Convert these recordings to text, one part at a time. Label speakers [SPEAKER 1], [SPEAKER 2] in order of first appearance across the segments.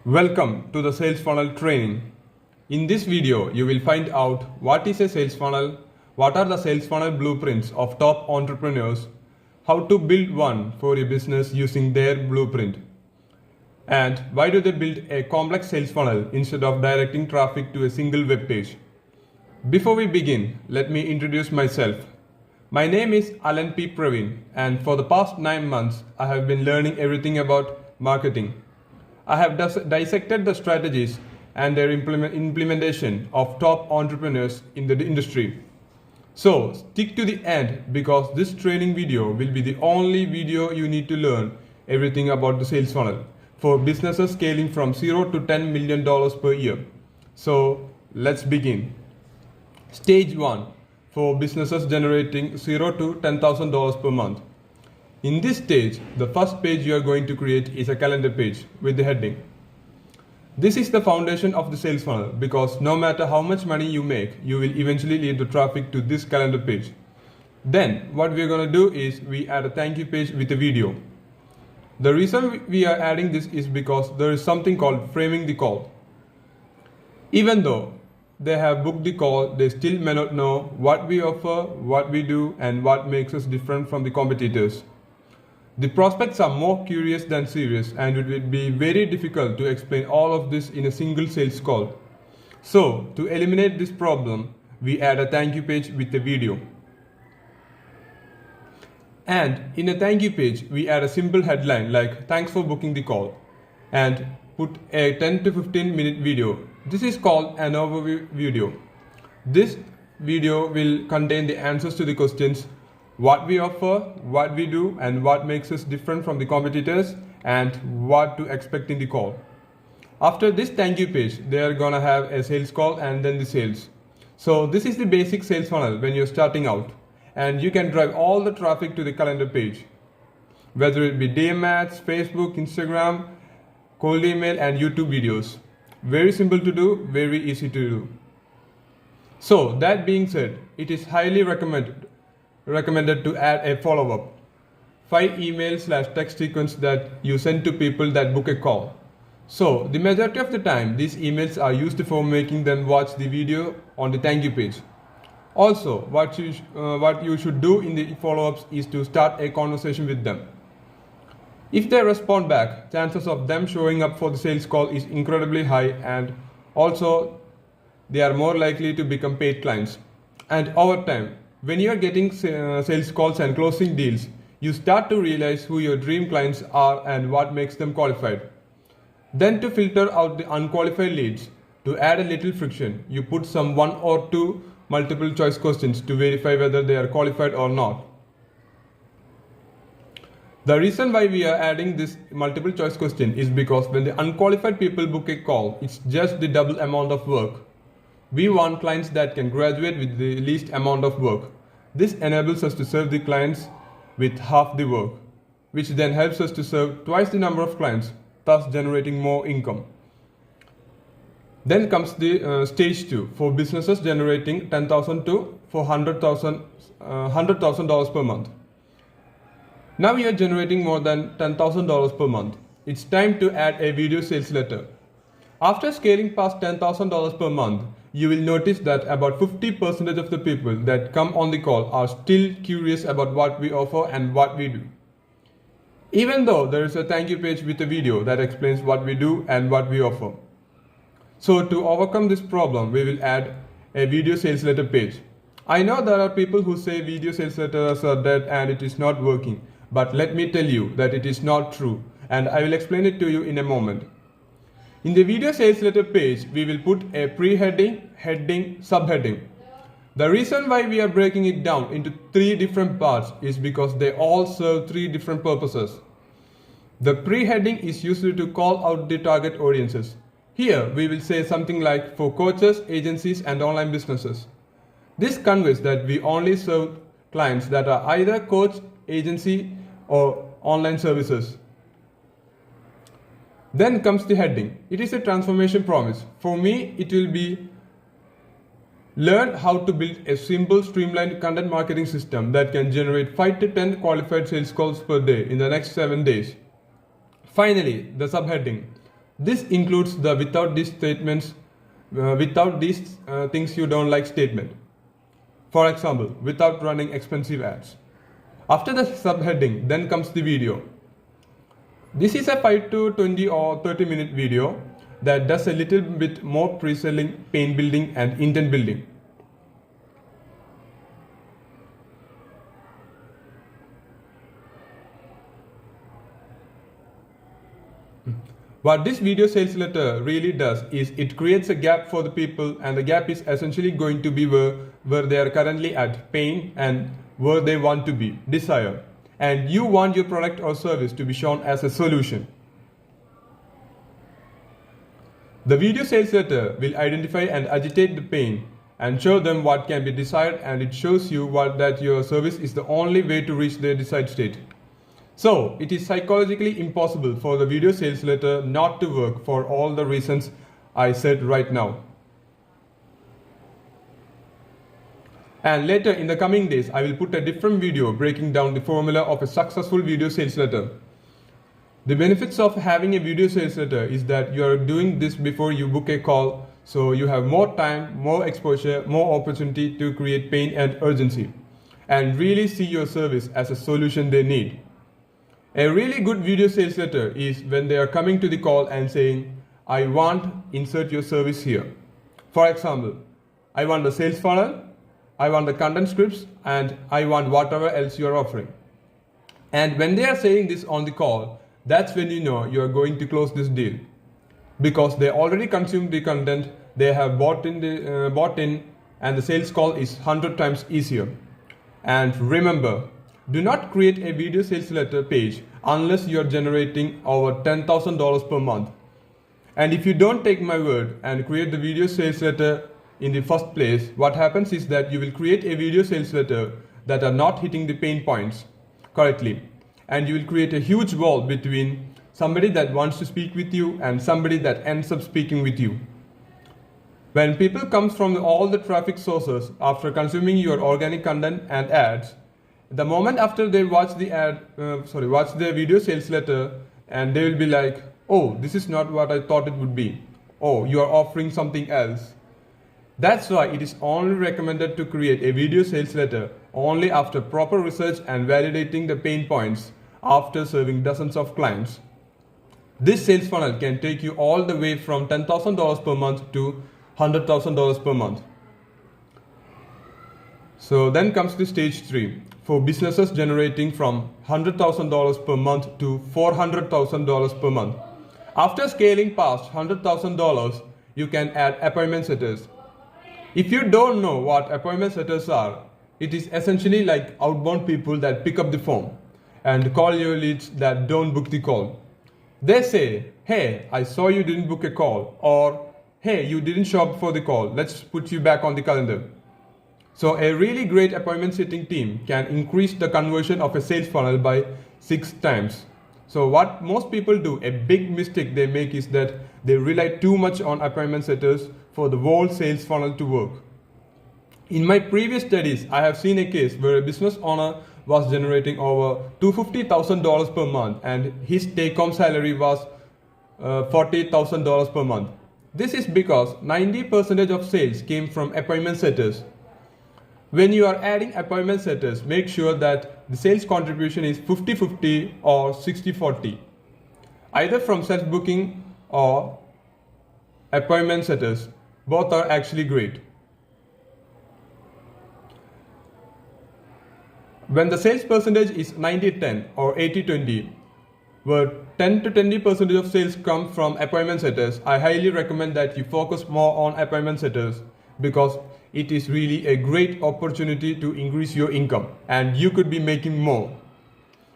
[SPEAKER 1] Welcome to the sales funnel training. In this video, you will find out what is a sales funnel, what are the sales funnel blueprints of top entrepreneurs, how to build one for your business using their blueprint, and why do they build a complex sales funnel instead of directing traffic to a single web page. Before we begin, let me introduce myself. My name is Alan P. Praveen, and for the past 9 months, I have been learning everything about marketing. I have dissected the strategies and their implementation of top entrepreneurs in the industry. So stick to the end because this training video will be the only video you need to learn everything about the sales funnel for businesses scaling from $0 to $10 million per year. So let's begin. Stage 1 for businesses generating $0 to $10,000 per month. In this stage, the first page you are going to create is a calendar page with the heading. This is the foundation of the sales funnel because no matter how much money you make, you will eventually lead the traffic to this calendar page. Then what we are going to do is we add a thank you page with a video. The reason we are adding this is because there is something called framing the call. Even though they have booked the call, they still may not know what we offer, what we do, and what makes us different from the competitors. The prospects are more curious than serious, and it will be very difficult to explain all of this in a single sales call. So, to eliminate this problem, we add a thank you page with a video. And in a thank you page, we add a simple headline like thanks for booking the call and put a 10 to 15 minute video. This is called an overview video. This video will contain the answers to the questions what we offer, what we do, and what makes us different from the competitors, and what to expect in the call. After this thank you page, they are gonna have a sales call and then the sales. So this is the basic sales funnel when you're starting out, and you can drive all the traffic to the calendar page, whether it be DM ads, Facebook, Instagram, cold email, and YouTube videos. Very simple to do, very easy to do. So that being said, it is highly recommended to add a follow-up 5 email/text sequence that you send to people that book a call. So the majority of the time these emails are used for making them watch the video on the thank you page. Also, what you should do in the follow-ups is to start a conversation with them. If they respond back, chances of them showing up for the sales call is incredibly high, and also they are more likely to become paid clients. And over time, when you are getting sales calls and closing deals, you start to realize who your dream clients are and what makes them qualified. Then to filter out the unqualified leads, to add a little friction, you put some 1 or 2 multiple choice questions to verify whether they are qualified or not. The reason why we are adding this multiple choice question is because when the unqualified people book a call, it's just the double amount of work. We want clients that can graduate with the least amount of work. This enables us to serve the clients with half the work, which then helps us to serve twice the number of clients, thus generating more income. Then comes the stage 2 for businesses generating $10,000 to $100,000 per month. Now we are generating more than $10,000 per month. It's time to add a video sales letter. After scaling past $10,000 per month, you will notice that about 50% of the people that come on the call are still curious about what we offer and what we do. Even though there is a thank you page with a video that explains what we do and what we offer. So to overcome this problem, we will add a video sales letter page. I know there are people who say video sales letters are dead and it is not working, but let me tell you that it is not true, and I will explain it to you in a moment. In the video sales letter page, we will put a pre-heading, heading, subheading. The reason why we are breaking it down into 3 different parts is because they all serve 3 different purposes. The pre-heading is used to call out the target audiences. Here, we will say something like for coaches, agencies, and online businesses. This conveys that we only serve clients that are either coach, agency, or online services. Then comes the heading. It is a transformation promise. For me, it will be learn how to build a simple, streamlined content marketing system that can generate 5 to 10 qualified sales calls per day in the next 7 days. Finally, the subheading. This includes the without these statements, without these things you don't like statement. For example, without running expensive ads. After the subheading, then comes the video. This is a 5 to 20 or 30-minute video that does a little bit more pre-selling, pain building and intent building. What this video sales letter really does is it creates a gap for the people, and the gap is essentially going to be where they are currently at, pain, and where they want to be, desire. And you want your product or service to be shown as a solution. The video sales letter will identify and agitate the pain and show them what can be desired, and it shows you that your service is the only way to reach their desired state. So, it is psychologically impossible for the video sales letter not to work for all the reasons I said right now. And later in the coming days, I will put a different video breaking down the formula of a successful video sales letter. The benefits of having a video sales letter is that you are doing this before you book a call, so you have more time, more exposure, more opportunity to create pain and urgency, and really see your service as a solution they need. A really good video sales letter is when they are coming to the call and saying, I want insert your service here. For example, I want the sales funnel, I want the content scripts, and I want whatever else you are offering. And when they are saying this on the call, that's when you know you are going to close this deal. Because they already consumed the content, they have bought in, and the sales call is 100 times easier. And remember, do not create a video sales letter page unless you are generating over $10,000 per month. And if you don't take my word and create the video sales letter in the first place, what happens is that you will create a video sales letter that are not hitting the pain points correctly. And you will create a huge wall between somebody that wants to speak with you and somebody that ends up speaking with you. When people come from all the traffic sources after consuming your organic content and ads, the moment after they watch the video sales letter, and they will be like, oh, this is not what I thought it would be. Oh, you are offering something else. That's why it is only recommended to create a video sales letter only after proper research and validating the pain points after serving dozens of clients. This sales funnel can take you all the way from $10,000 per month to $100,000 per month. So then comes the stage 3 for businesses generating from $100,000 per month to $400,000 per month. After scaling past $100,000, you can add appointment setters. If you don't know what appointment setters are, it is essentially like outbound people that pick up the phone and call your leads that don't book the call. They say, hey, I saw you didn't book a call, or hey, you didn't show up for the call, let's put you back on the calendar. So a really great appointment setting team can increase the conversion of a sales funnel by 6 times. So what most people do, a big mistake they make, is that they rely too much on appointment setters for the whole sales funnel to work. In my previous studies, I have seen a case where a business owner was generating over $250,000 per month and his take-home salary was $40,000 per month. This is because 90% of sales came from appointment setters. When you are adding appointment setters, make sure that the sales contribution is 50-50 or 60-40, either from self-booking or appointment setters. Both are actually great. When the sales percentage is 90-10 or 80-20, where 10 to 20% of sales come from appointment setters, I highly recommend that you focus more on appointment setters, because it is really a great opportunity to increase your income and you could be making more.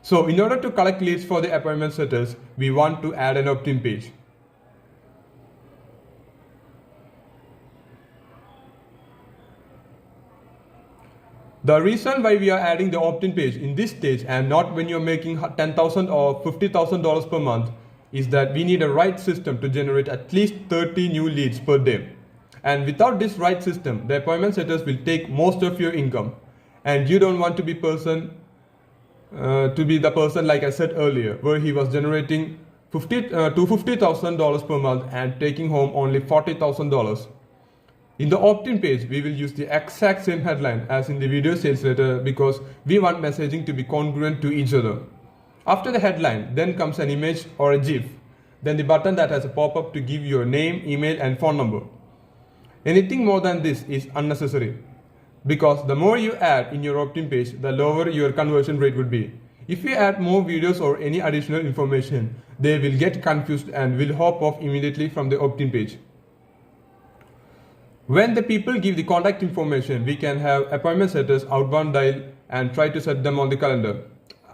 [SPEAKER 1] So in order to collect leads for the appointment setters, we want to add an opt-in page. The reason why we are adding the opt-in page in this stage and not when you're making $10,000 or $50,000 per month is that we need a right system to generate at least 30 new leads per day. And without this right system, the appointment setters will take most of your income. And you don't want to be the person like I said earlier, where he was generating to $50,000 per month and taking home only $40,000. In the opt-in page, we will use the exact same headline as in the video sales letter because we want messaging to be congruent to each other. After the headline, then comes an image or a GIF, then the button that has a pop-up to give your name, email and phone number. Anything more than this is unnecessary because the more you add in your opt-in page, the lower your conversion rate would be. If you add more videos or any additional information, they will get confused and will hop off immediately from the opt-in page. When the people give the contact information, we can have appointment setters outbound dial and try to set them on the calendar.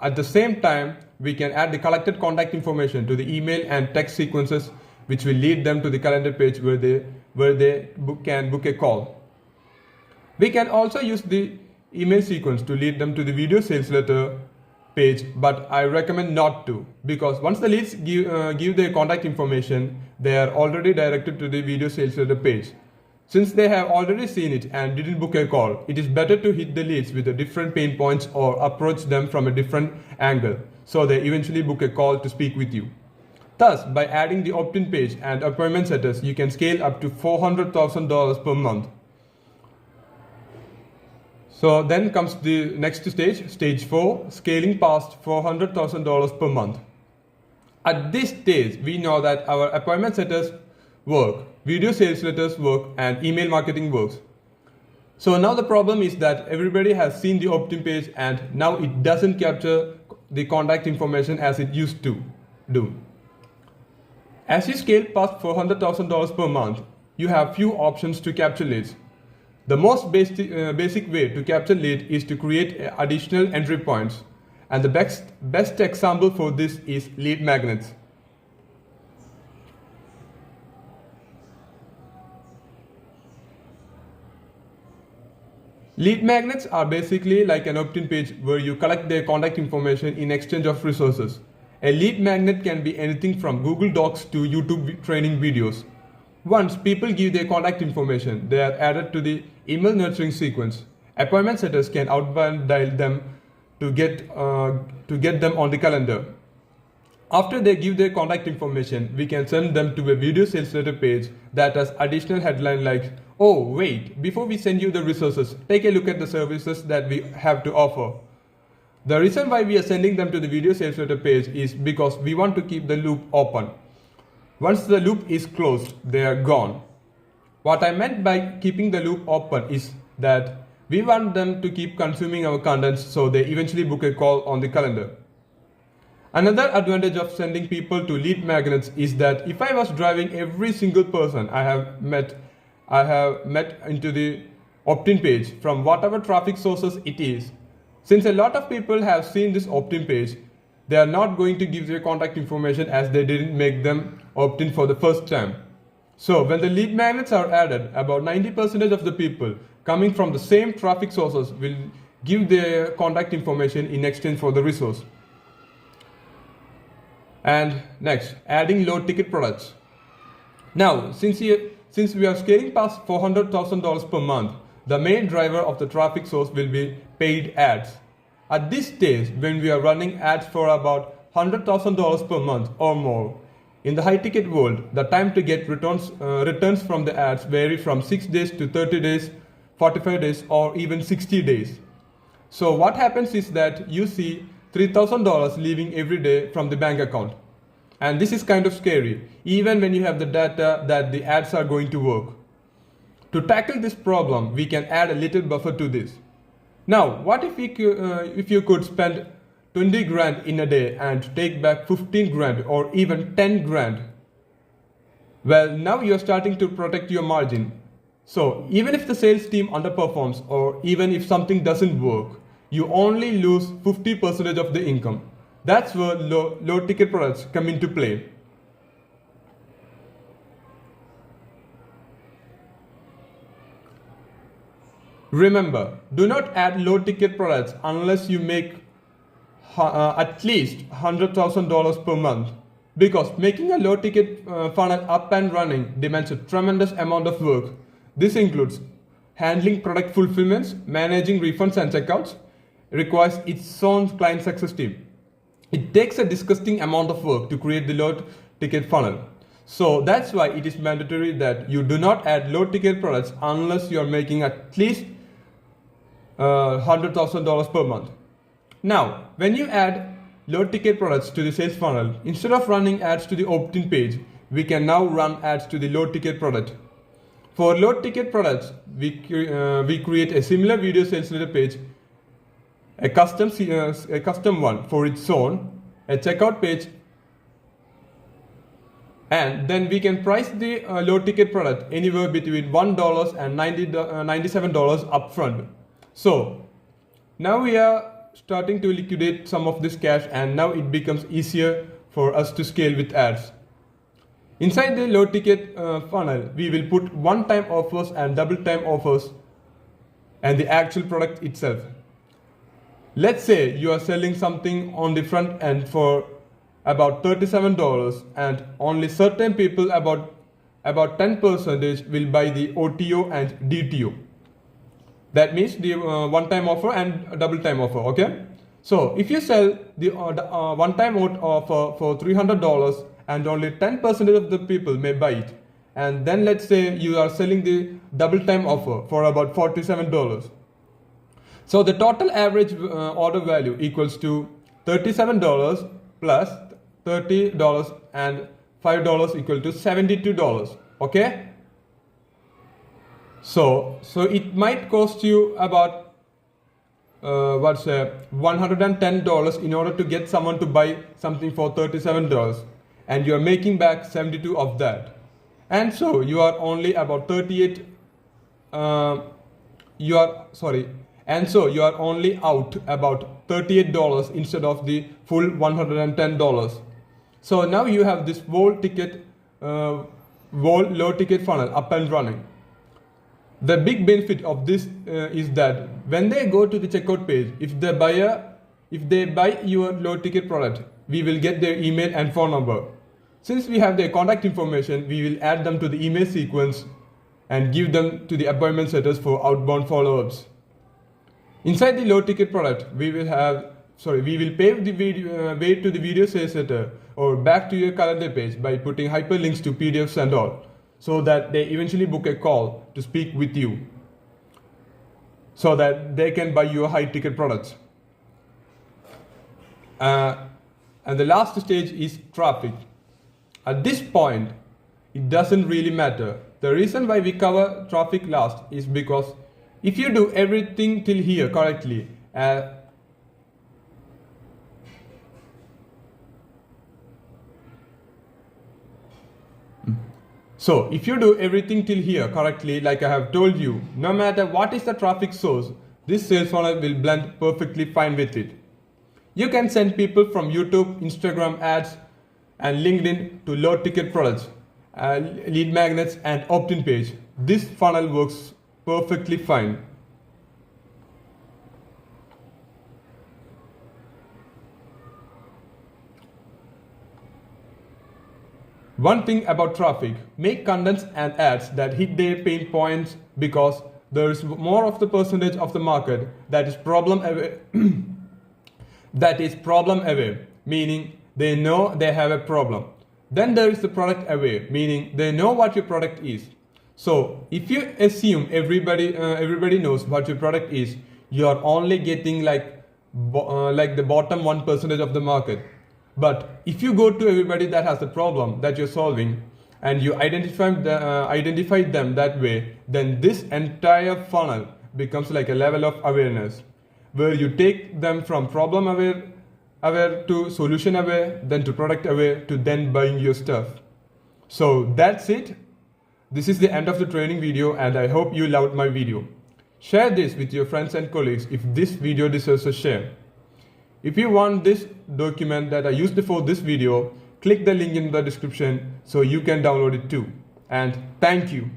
[SPEAKER 1] At the same time, we can add the collected contact information to the email and text sequences which will lead them to the calendar page where they can book a call. We can also use the email sequence to lead them to the video sales letter page, but I recommend not to because once the leads give their contact information, they are already directed to the video sales letter page. Since they have already seen it and didn't book a call, it is better to hit the leads with a different pain points or approach them from a different angle, so they eventually book a call to speak with you. Thus, by adding the opt-in page and appointment setters, you can scale up to $400,000 per month. So then comes the next stage, stage 4, scaling past $400,000 per month. At this stage, we know that our appointment setters work, video sales letters work, and email marketing works. So now the problem is that everybody has seen the opt-in page and now it doesn't capture the contact information as it used to do. As you scale past $400,000 per month, you have few options to capture leads. The most basic way to capture lead is to create additional entry points, and the best example for this is lead magnets. Lead magnets are basically like an opt-in page where you collect their contact information in exchange of resources. A lead magnet can be anything from Google Docs to YouTube training videos. Once people give their contact information, they are added to the email nurturing sequence. Appointment setters can outbound dial them to get them on the calendar. After they give their contact information, we can send them to a video sales letter page that has additional headline like, "Oh wait, before we send you the resources, take a look at the services that we have to offer." The reason why we are sending them to the video sales letter page is because we want to keep the loop open. Once the loop is closed, they are gone. What I meant by keeping the loop open is that we want them to keep consuming our contents so they eventually book a call on the calendar. Another advantage of sending people to lead magnets is that if I was driving every single person I have met into the opt-in page from whatever traffic sources it is, since a lot of people have seen this opt-in page, they are not going to give their contact information as they didn't make them opt in for the first time. So when the lead magnets are added, about 90% of the people coming from the same traffic sources will give their contact information in exchange for the resource. And next, adding low ticket products. Now, since we are scaling past $400,000 per month, the main driver of the traffic source will be paid ads. At this stage, when we are running ads for about $100,000 per month or more, in the high-ticket world, the time to get returns from the ads vary from 6 days to 30 days, 45 days, or even 60 days. So what happens is that you see $3,000 leaving every day from the bank account. And this is kind of scary, even when you have the data that the ads are going to work. To tackle this problem, we can add a little buffer to this. Now, what if you could spend 20 grand in a day and take back 15 grand or even 10 grand? Well, now you're starting to protect your margin. So even if the sales team underperforms or even if something doesn't work, you only lose 50% of the income. That's where low ticket products come into play. Remember, do not add low ticket products unless you make at least $100,000 per month, because making a low ticket funnel up and running demands a tremendous amount of work. This includes handling product fulfillments, managing refunds and checkouts, requires its own client success team. It takes a disgusting amount of work to create the low ticket funnel. So that's why it is mandatory that you do not add low ticket products unless you are making at least $100,000 per month. Now, when you add low ticket products to the sales funnel, instead of running ads to the opt-in page, we can now run ads to the low ticket product. For low ticket products, we create a similar video sales letter page, a custom one for its own, a checkout page, and then we can price the low ticket product anywhere between $1 and $97 upfront. So now we are starting to liquidate some of this cash, and now it becomes easier for us to scale with ads. Inside the low ticket funnel, we will put one-time offers and double-time offers and the actual product itself. Let's say you are selling something on the front end for about $37 and only certain people, about 10%, will buy the OTO and DTO. That means the one-time offer and a double-time offer, okay? So if you sell the one-time offer for $300 and only 10% of the people may buy it, and then let's say you are selling the double-time offer for about $47. So the total average order value equals to $37 plus $30 and $5 equal to $72, okay? So it might cost you about $110 in order to get someone to buy something for $37, and you are making back 72 of that, and so you are only about 38. And so you are only out about $38 instead of the full $110. So now you have this whole low ticket funnel up and running. The big benefit of this is that when they go to the checkout page, if they buy your low ticket product, we will get their email and phone number. Since we have their contact information, we will add them to the email sequence and give them to the appointment setters for outbound follow-ups. Inside the low ticket product, we will pave the way to the video sales letter or back to your calendar page by putting hyperlinks to PDFs and all, so that they eventually book a call to speak with you, so that they can buy your high ticket products. And the last stage is traffic. At this point, it doesn't really matter. The reason why we cover traffic last is because if you do everything till here correctly, so if you do everything till here correctly, like I have told you, no matter what is the traffic source, this sales funnel will blend perfectly fine with it. You can send people from YouTube, Instagram ads, and LinkedIn to low ticket products, lead magnets, and opt-in page. This funnel works perfectly fine. One thing about traffic, make contents and ads that hit their pain points, because there is more of the percentage of the market that is problem aware, meaning they know they have a problem. Then there is the product aware, meaning they know what your product is. So if you assume everybody knows what your product is, you are only getting like the bottom 1% of the market. But if you go to everybody that has the problem that you're solving and you identify them that way, then this entire funnel becomes like a level of awareness where you take them from problem aware to solution aware, then to product aware, to then buying your stuff. So that's it. This is the end of the training video, and I hope you loved my video. Share this with your friends and colleagues if this video deserves a share. If you want this document that I used for this video, click the link in the description so you can download it too. And thank you.